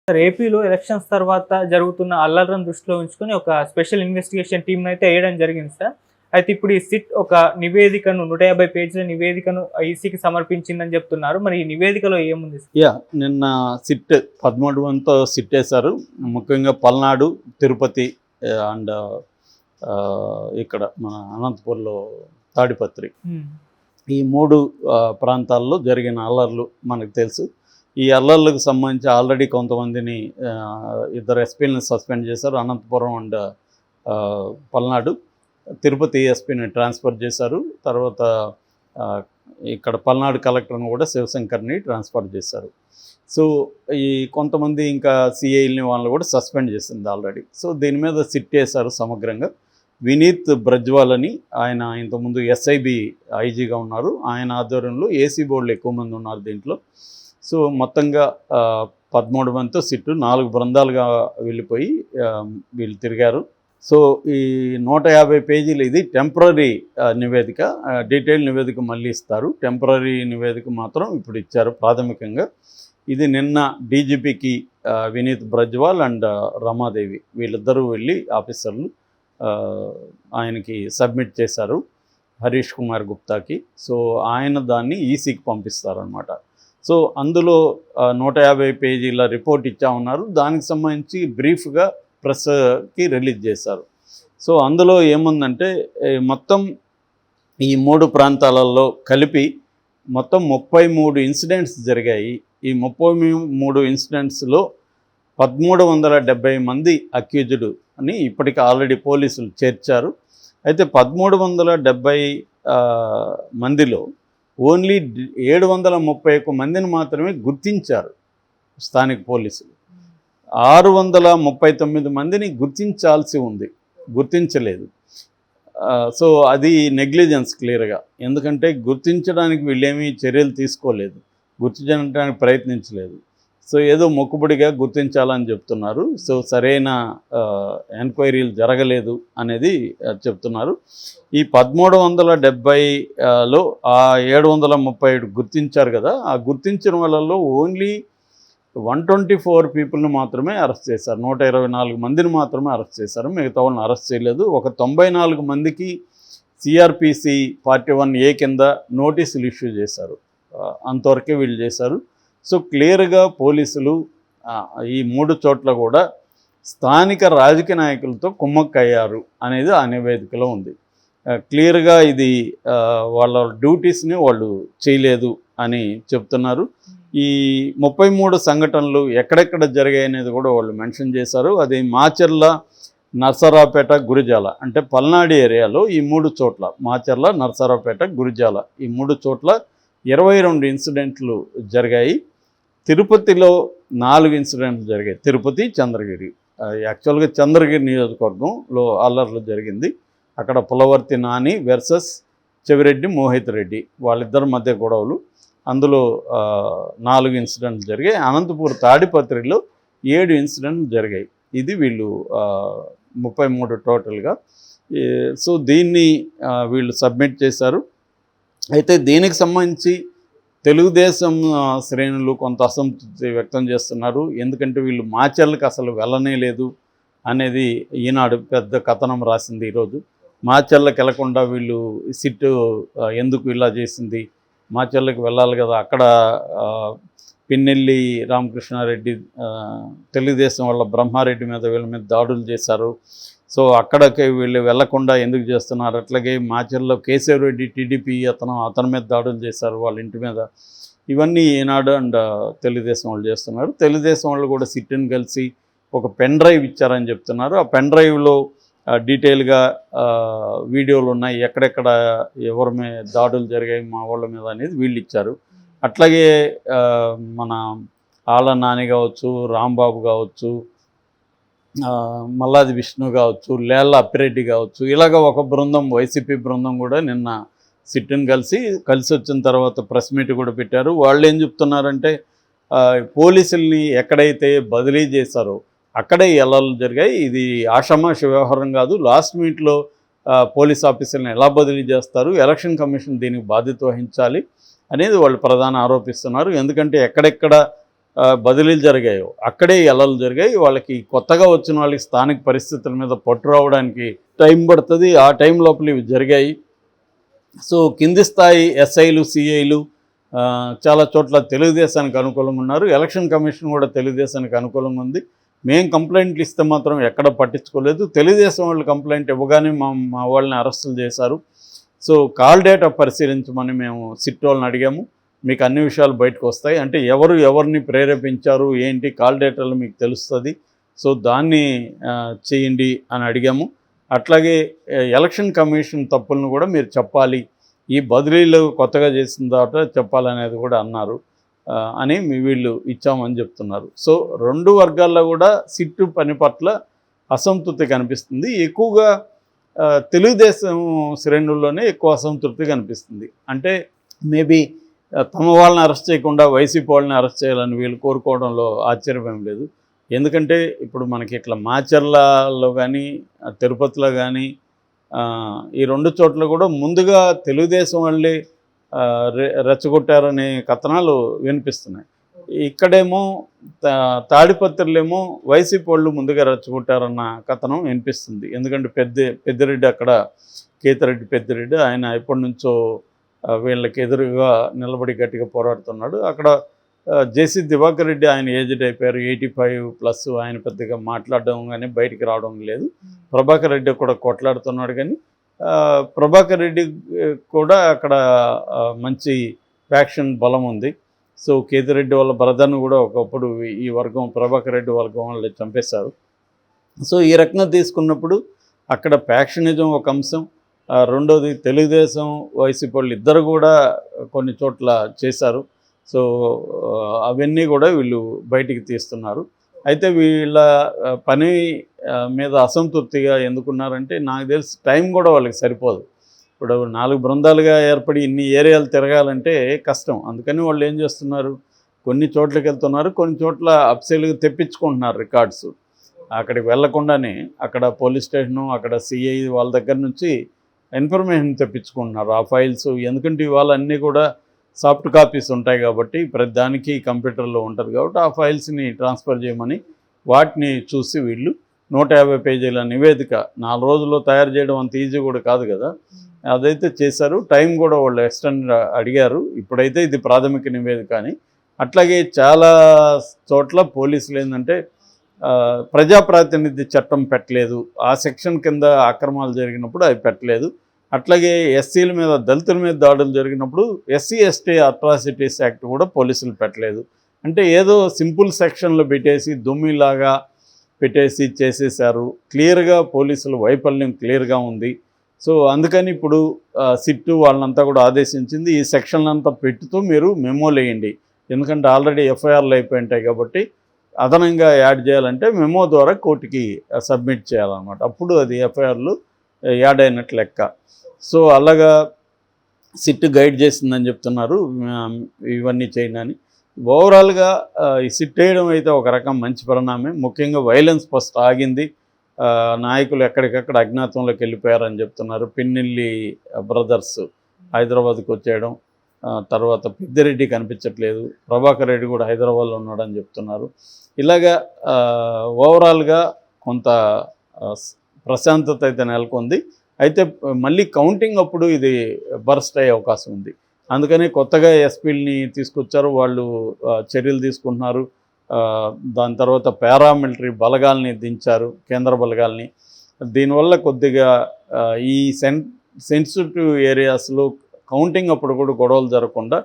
Sir ఏపీలో elections తర్వాత జరుగుతున్న అల్లర్లను దృష్టిలో ఉంచుకొని ఒక స్పెషల్ ఇన్వెస్టిగేషన్ టీమ్‌ని అయితే ఏయడం జరిగింది సార్. అయితే ఇప్పుడు ఈ సిట్ ఒక నివేదికను 150 పేజీల నివేదికను ఈసీకి సమర్పించిందని చెప్తున్నారు. మరి ఈ నివేదికలో ఏముంది సార్? నిన్న సిట్ 13 మందితో సిట్ వేశారు. ముఖ్యంగా పల్నాడు, తిరుపతి అండ్ ఇక్కడ మన అనంతపూర్లో తాడిపత్రి, ఈ 3 ప్రాంతాల్లో జరిగిన అల్లర్లు మనకు తెలుసు. ఈ అల్లర్లకు సంబంధించి ఆల్రెడీ కొంతమందిని 2 ఎస్పీలను సస్పెండ్ చేశారు. అనంతపురం అండ్ పల్నాడు. తిరుపతి ఎస్పీని ట్రాన్స్ఫర్ చేశారు. తర్వాత ఇక్కడ పల్నాడు కలెక్టర్ని కూడా శివశంకర్ని ట్రాన్స్ఫర్ చేశారు. సో ఈ కొంతమంది ఇంకా సిఐల్ని వాళ్ళని కూడా సస్పెండ్ చేసింది ఆల్రెడీ. సో దీని మీద సిట్ వేశారు సమగ్రంగా. వినీత్ బ్రజ్వాల్ అని, ఆయన ఇంతకుముందు ఎస్ఐబి ఐజీగా ఉన్నారు. ఆయన ఆధ్వర్యంలో ఏసీ బోర్డులు ఎక్కువ మంది ఉన్నారు దీంట్లో. సో మొత్తంగా 13 మందితో సిట్టు 4 బృందాలుగా వెళ్ళిపోయి వీళ్ళు తిరిగారు. సో ఈ 150 పేజీలు ఇది టెంపరరీ నివేదిక. డీటెయిల్ నివేదిక మళ్ళీ ఇస్తారు. టెంపరరీ నివేదిక మాత్రం ఇప్పుడు ఇచ్చారు ప్రాథమికంగా. ఇది నిన్న డీజీపీకి వినీత్ బ్రజ్వాల్ అండ్ రమాదేవి వీళ్ళిద్దరూ వెళ్ళి ఆఫీసర్లు ఆయనకి సబ్మిట్ చేశారు, హరీష్ కుమార్ గుప్తాకి. సో ఆయన దాన్ని ఈసీకి పంపిస్తారనమాట. సో అందులో 150 పేజీల రిపోర్ట్ ఇచ్చా ఉన్నారు. దానికి సంబంధించి బ్రీఫ్గా ప్రెస్కి రిలీజ్ చేశారు. సో అందులో ఏముందంటే మొత్తం ఈ 3 ప్రాంతాలలో కలిపి మొత్తం 33 ఇన్సిడెంట్స్ జరిగాయి. ఈ 33 ఇన్సిడెంట్స్లో 1370 మంది అక్యూజ్డ్ అని ఇప్పటికి ఆల్రెడీ పోలీసులు చేర్చారు. అయితే 1370 మందిలో ఓన్లీ 731 మందిని మాత్రమే గుర్తించారు స్థానిక పోలీసులు. 639 మందిని గుర్తించాల్సి ఉంది, గుర్తించలేదు. సో అది నెగ్లిజెన్స్ క్లియర్గా. ఎందుకంటే గుర్తించడానికి వీళ్ళేమీ చర్యలు తీసుకోలేదు, గుర్తించడానికి ప్రయత్నించలేదు. సో ఏదో మొక్కుబడిగా గుర్తించాలని చెప్తున్నారు. సో సరైన ఎంక్వైరీలు జరగలేదు అనేది చెప్తున్నారు. ఈ 1370లో ఆ 737 గుర్తించారు కదా, ఆ గుర్తించిన వాళ్ళలో ఓన్లీ 124 పీపుల్ని మాత్రమే అరెస్ట్ చేశారు. 124 మందిని మాత్రమే అరెస్ట్ చేశారు. మిగతా వాళ్ళని అరెస్ట్ చేయలేదు. ఒక 94 మందికి సిఆర్పిసి పార్టీ 1A కింద నోటీసులు ఇష్యూ చేశారు. అంతవరకే వీళ్ళు చేశారు. సో క్లియర్గా పోలీసులు ఈ 3 చోట్ల కూడా స్థానిక రాజకీయ నాయకులతో కుమ్మక్కయ్యారు అనేది ఆ నివేదికలో ఉంది. క్లియర్గా ఇది వాళ్ళ డ్యూటీస్ని వాళ్ళు చేయలేదు అని చెప్తున్నారు. ఈ 33 సంఘటనలు ఎక్కడెక్కడ జరిగాయి అనేది కూడా వాళ్ళు మెన్షన్ చేశారు. అది మాచర్ల, నర్సరావుపేట, గురిజాల, అంటే పల్నాడు ఏరియాలో ఈ 3 చోట్ల, మాచర్ల, నర్సరావుపేట, గురిజాల, ఈ 3 చోట్ల 22 ఇన్సిడెంట్లు జరిగాయి. తిరుపతిలో 4 ఇన్సిడెంట్లు జరిగాయి. తిరుపతి, చంద్రగిరి. యాక్చువల్గా చంద్రగిరి నియోజకవర్గంలో అల్లర్లు జరిగింది. అక్కడ పులవర్తి నాని వర్సెస్ చెవిరెడ్డి మోహిత్ రెడ్డి, వాళ్ళిద్దరి మధ్య గొడవలు. అందులో 4 ఇన్సిడెంట్లు జరిగాయి. అనంతపూర్ తాడిపత్రిలో 7 ఇన్సిడెంట్లు జరిగాయి. ఇది వీళ్ళు 33 టోటల్గా. సో దీన్ని వీళ్ళు సబ్మిట్ చేశారు. అయితే దీనికి సంబంధించి తెలుగుదేశం శ్రేణులు కొంత అసంతృప్తి వ్యక్తం చేస్తున్నారు. ఎందుకంటే వీళ్ళు మాచర్లకు అసలు వెళ్ళనే లేదు అనేది ఈనాడు పెద్ద కథనం రాసింది ఈరోజు. మాచర్లకు వెళ్లకుండా వీళ్ళు సిట్టు ఎందుకు ఇలా చేసింది, మాచర్లకు వెళ్ళాలి కదా, అక్కడ పిన్నెల్లి రామకృష్ణారెడ్డి తెలుగుదేశం వాళ్ళ బ్రహ్మారెడ్డి మీద వీళ్ళ మీద దాడులు చేశారు. సో అక్కడికి వీళ్ళు వెళ్లకుండా ఎందుకు చేస్తున్నారు. అట్లాగే మాచర్లో కేశవరెడ్డి టీడీపీ అతని మీద దాడులు చేశారు వాళ్ళ ఇంటి మీద. ఇవన్నీ ఈనాడు అండ్ తెలుగుదేశం వాళ్ళు చేస్తున్నారు. తెలుగుదేశం వాళ్ళు కూడా సిట్ని కలిసి ఒక పెన్ డ్రైవ్ ఇచ్చారని చెప్తున్నారు. ఆ పెన్ డ్రైవ్లో డీటెయిల్గా వీడియోలు ఉన్నాయి, ఎక్కడెక్కడ ఎవరి మీద దాడులు జరిగాయి మా వాళ్ళ మీద అనేది వీళ్ళు ఇచ్చారు. అట్లాగే మన ఆళ్ళ నాని కావచ్చు, రాంబాబు కావచ్చు, మల్లాది విష్ణు కావచ్చు, లేళ్ళ అప్పిరెడ్డి కావచ్చు, ఇలాగ ఒక బృందం, వైసీపీ బృందం కూడా నిన్న సిట్ని కలిసి వచ్చిన తర్వాత ప్రెస్ మీట్ కూడా పెట్టారు. వాళ్ళు ఏం చెప్తున్నారంటే పోలీసుల్ని ఎక్కడైతే బదిలీ చేశారో అక్కడే ఎల్లలు జరిగాయి, ఇది ఆషామాషి వ్యవహారం కాదు, లాస్ట్ మినిట్లో పోలీస్ ఆఫీసర్లను ఎలా బదిలీ చేస్తారు, ఎలక్షన్ కమిషన్ దీనికి బాధ్యత వహించాలి అనేది వాళ్ళు ప్రధాన ఆరోపిస్తున్నారు. ఎందుకంటే ఎక్కడెక్కడ బదిలీలు జరిగాయో అక్కడే ఎలలు జరిగాయి. వాళ్ళకి కొత్తగా వచ్చిన వాళ్ళకి స్థానిక పరిస్థితుల మీద పట్టు రావడానికి టైం పడుతుంది. ఆ టైం లోపల ఇవి జరిగాయి. సో కింది స్థాయి ఎస్ఐలు, సిఐలు చాలా చోట్ల తెలుగుదేశానికి అనుకూలంగా ఉన్నారు. ఎలక్షన్ కమిషన్ కూడా తెలుగుదేశానికి అనుకూలంగా ఉంది. మేం కంప్లైంట్లు ఇస్తే మాత్రం ఎక్కడ పట్టించుకోలేదు. తెలుగుదేశం వాళ్ళు కంప్లైంట్ ఇవ్వగానే మా వాళ్ళని అరెస్టులు చేశారు. సో కాల్ డేటా పరిశీలించమని మేము సిట్ వాళ్ళని అడిగాము. మీకు అన్ని విషయాలు బయటకు వస్తాయి, అంటే ఎవరిని ప్రేరేపించారు ఏంటి కాల్ డేటాలో మీకు తెలుస్తుంది. సో దాన్ని చేయండి అని అడిగాము. అట్లాగే ఎలక్షన్ కమిషన్ తప్పులను కూడా మీరు చెప్పాలి, ఈ బదిలీలు కొత్తగా చేసిన తర్వాత చెప్పాలనేది కూడా అన్నారు అని వీళ్ళు ఇచ్చామని చెప్తున్నారు. సో రెండు వర్గాల్లో కూడా సిట్టు పని పట్ల అసంతృప్తి కనిపిస్తుంది. ఎక్కువగా తెలుగుదేశం శ్రేణుల్లోనే ఎక్కువ అసంతృప్తి కనిపిస్తుంది. అంటే మేబీ తమ వాళ్ళని అరెస్ట్ చేయకుండా వైసీపీ వాళ్ళని అరెస్ట్ చేయాలని వీళ్ళు కోరుకోవడంలో ఆశ్చర్యం లేదు. ఎందుకంటే ఇప్పుడు మనకి ఇట్లా మాచర్లలో కానీ తిరుపతిలో కానీ ఈ రెండు చోట్ల కూడా ముందుగా తెలుగుదేశం వాళ్ళే రెచ్చగొట్టారనే కథనాలు వినిపిస్తున్నాయి. ఇక్కడేమో తాడిపత్రులేమో వైసీపీ వాళ్ళు ముందుగా రెచ్చగొట్టారన్న కథనం వినిపిస్తుంది. ఎందుకంటే పెద్దిరెడ్డి అక్కడ కేతిరెడ్డి పెద్దిరెడ్డి ఆయన ఎప్పటి నుంచో వీళ్ళకి ఎదురుగా నిలబడి గట్టిగా పోరాడుతున్నాడు. అక్కడ జేసీ దివాకర్ రెడ్డి ఆయన ఏజ్డ్ అయిపోయారు, 85+. ఆయన పెద్దగా మాట్లాడడం కానీ బయటికి రావడం లేదు. ప్రభాకర్ రెడ్డి కూడా కొట్లాడుతున్నాడు, కానీ ప్రభాకర్ రెడ్డి కూడా అక్కడ మంచి ఫ్యాక్షన్ బలం ఉంది. సో కేతిరెడ్డి వాళ్ళ బ్రదర్ను కూడా ఒకప్పుడు ఈ వర్గం ప్రభాకర్ రెడ్డి వర్గం వాళ్ళు చంపేశారు. సో ఈ రకంగా తీసుకున్నప్పుడు అక్కడ ఫ్యాక్షనిజం ఒక అంశం, రెండోది తెలుగుదేశం వైసీపీ వాళ్ళు ఇద్దరు కూడా కొన్ని చోట్ల చేశారు. సో అవన్నీ కూడా వీళ్ళు బయటికి తీస్తున్నారు. అయితే వీళ్ళ పని మీద అసంతృప్తిగా ఎందుకున్నారంటే నాకు తెలిసి టైం కూడా వాళ్ళకి సరిపోదు. ఇప్పుడు 4 బృందాలుగా ఏర్పడి ఇన్ని ఏరియాలు తిరగాలంటే కష్టం. అందుకని వాళ్ళు ఏం చేస్తున్నారు, కొన్ని చోట్లకి వెళ్తున్నారు, కొన్ని చోట్ల అప్సైల్గా తెప్పించుకుంటున్నారు రికార్డ్స్. అక్కడికి వెళ్లకుండానే అక్కడ పోలీస్ స్టేషను, అక్కడ సిఐ వాళ్ళ దగ్గర నుంచి ఇన్ఫర్మేషన్ తెప్పించుకుంటున్నారు ఆ ఫైల్స్. ఎందుకంటే ఇవాళ అన్నీ కూడా సాఫ్ట్ కాపీస్ ఉంటాయి కాబట్టి ప్రతి దానికి కంప్యూటర్లో ఉంటుంది కాబట్టి ఆ ఫైల్స్ని ట్రాన్స్ఫర్ చేయమని వాటిని చూసి వీళ్ళు 150 పేజీల నివేదిక 4 రోజుల్లో తయారు చేయడం అంత ఈజీ కూడా కాదు కదా, అదైతే చేశారు. టైం కూడా వాళ్ళు ఎక్స్టెండ్ అడిగారు. ఇప్పుడైతే ఇది ప్రాథమిక నివేదిక అని. అట్లాగే చాలా చోట్ల పోలీసులు ఏంటంటే ప్రజాప్రాతినిధ్య చట్టం పెట్టలేదు, ఆ సెక్షన్ కింద అక్రమాలు జరిగినప్పుడు అవి పెట్టలేదు. అట్లాగే ఎస్సీల మీద దళితుల మీద దాడులు జరిగినప్పుడు ఎస్సీ ఎస్టీ అట్రాసిటీస్ యాక్ట్ కూడా పోలీసులు పెట్టలేదు. అంటే ఏదో సింపుల్ సెక్షన్లో పెట్టేసి దుమ్మిలాగా పెట్టేసి చేసేశారు. క్లియర్గా పోలీసుల వైఫల్యం క్లియర్గా ఉంది. సో అందుకని ఇప్పుడు సిట్టు వాళ్ళంతా కూడా ఆదేశించింది ఈ సెక్షన్లంతా పెట్టుతూ మీరు మెమోలు వేయండి. ఎందుకంటే ఆల్రెడీ ఎఫ్ఐఆర్లు అయిపోయి ఉంటాయి కాబట్టి అదనంగా యాడ్ చేయాలంటే మెమో ద్వారా కోర్టుకి సబ్మిట్ చేయాలన్నమాట. అప్పుడు అది ఎఫ్ఐఆర్లు యాడ్ అయినట్లు లెక్క. సో అలాగా సిట్ గైడ్ చేసిందని చెప్తున్నారు ఇవన్నీ చేయండి అని. ఓవరాల్గా ఈ సిట్ వేయడం అయితే ఒక రకం మంచి పరిణామం. ముఖ్యంగా వైలెన్స్ ఫస్ట్ ఆగింది. నాయకులు ఎక్కడికక్కడ అజ్ఞాతంలోకి వెళ్ళిపోయారని చెప్తున్నారు. పిన్నెల్లి బ్రదర్స్ హైదరాబాద్కి వచ్చేయడం, తర్వాత పెద్దిరెడ్డి కనిపించట్లేదు, ప్రభాకర్ రెడ్డి కూడా హైదరాబాద్లో ఉన్నాడని చెప్తున్నారు. ఇలాగా ఓవరాల్గా కొంత ప్రశాంతత అయితే నెలకొంది. అయితే మళ్ళీ కౌంటింగ్ అప్పుడు ఇది బర్స్ట్ అయ్యే అవకాశం ఉంది. అందుకని కొత్తగా ఎస్పీలని తీసుకొచ్చారు, వాళ్ళు చర్యలు తీసుకుంటున్నారు. దాని తర్వాత పారామిలిటరీ బలగాల్ని దించారు, కేంద్ర బలగాల్ని. దీనివల్ల కొద్దిగా ఈ సెన్సిటివ్ ఏరియాస్లో కౌంటింగ్ అప్పుడు కూడా గొడవలు జరగకుండా